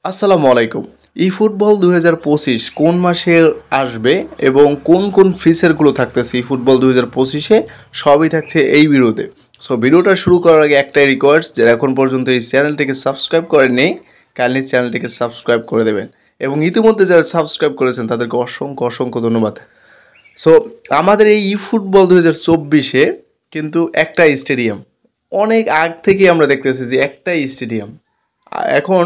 আসসালামু আলাইকুম। ই ফুটবল 2025 কোন মাসে আসবে এবং কোন কোন ফিচারগুলো থাকতেছে ই ফুটবল 2025-এ সবই থাকছে এই ভিডিওতে। সো ভিডিওটা শুরু করার আগে একটাই রিকোয়েস্ট, যারা এখন পর্যন্ত এই চ্যানেলটিকে সাবস্ক্রাইব করেননি কাইন্ডলি চ্যানেলটিকে সাবস্ক্রাইব করে দেবেন এবং ইতিমধ্যে যারা সাবস্ক্রাইব করেছেন তাদেরকে অসংখ্য অসংখ্য ধন্যবাদ। সো আমাদের এই ই ফুটবল 2024-এ কিন্তু একটাই স্টেডিয়াম, অনেক আগ থেকেই আমরা দেখতেছি যে একটাই স্টেডিয়াম। এখন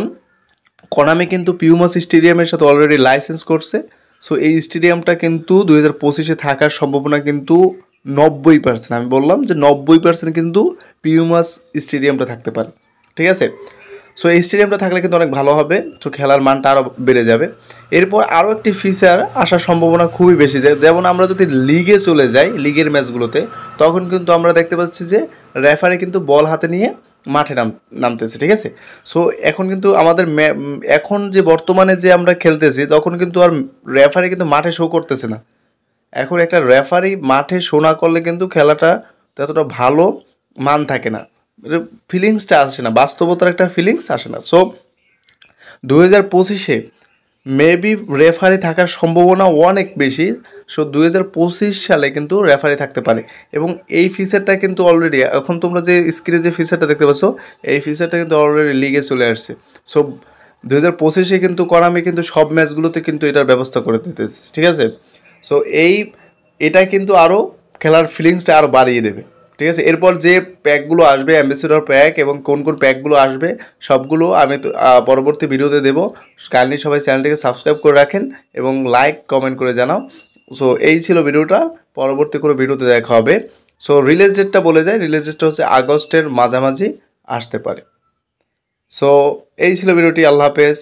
কনামি কিন্তু পিউমাস স্টেডিয়ামের সাথে অলরেডি লাইসেন্স করছে। সো এই স্টেডিয়ামটা কিন্তু 2025-এ থাকার সম্ভাবনা কিন্তু 90%। আমি বললাম যে 90% কিন্তু পিউমাস স্টেডিয়ামটা থাকতে পারে, ঠিক আছে। সো এই স্টেডিয়ামটা থাকলে কিন্তু অনেক ভালো হবে, তো খেলার মানটা আরও বেড়ে যাবে। এরপর আরও একটি ফিচার আসার সম্ভাবনা খুবই বেশি, যেমন আমরা যদি লিগে চলে যাই, লিগের ম্যাচগুলোতে তখন কিন্তু আমরা দেখতে পাচ্ছি যে রেফারি কিন্তু বল হাতে নিয়ে মাঠে নামতেছে, ঠিক আছে। সো এখন কিন্তু আমাদের এখন যে বর্তমানে যে আমরা খেলতেছি তখন কিন্তু আর রেফারি কিন্তু মাঠে শো করতেছে না। এখন একটা রেফারি মাঠে শো না করলে কিন্তু খেলাটা ততটা ভালো মান থাকে না, ফিলিংসটা আসে না, বাস্তবতার একটা ফিলিংস আসে না। সো 2025-এ মেবি রেফারি থাকার সম্ভাবনা অনেক বেশি। সো 2025 সালে কিন্তু রেফারি থাকতে পারে এবং এই ফিচারটা কিন্তু অলরেডি এখন তোমরা যে স্ক্রিনে যে ফিচারটা দেখতে পাচ্ছ এই ফিচারটা কিন্তু অলরেডি লিগে চলে আসছে। সো 2025-এ কিন্তু কনামি কিন্তু সব ম্যাচগুলোতে কিন্তু এটার ব্যবস্থা করে দিতেছে, ঠিক আছে। সো এটা কিন্তু আরও খেলার ফিলিংসটা আরও বাড়িয়ে দেবে, ঠিক আছে। এরপর যে প্যাকগুলো আসবে, অ্যাম্বাসেডর প্যাক এবং কোন কোন প্যাকগুলো আসবে সবগুলো আমি তো পরবর্তী ভিডিওতে দেবো। কাইন্ডলি সবাই চ্যানেলটিকে সাবস্ক্রাইব করে রাখেন এবং লাইক কমেন্ট করে জানাও। সো এই ছিল ভিডিওটা, পরবর্তী কোনো ভিডিওতে দেখা হবে। সো রিলিজ ডেটটা বলে যায়, রিলিজ ডেটটা হচ্ছে আগস্টের মাঝামাঝি আসতে পারে। সো এই ছিল ভিডিওটি, আল্লাহ হাফেজ।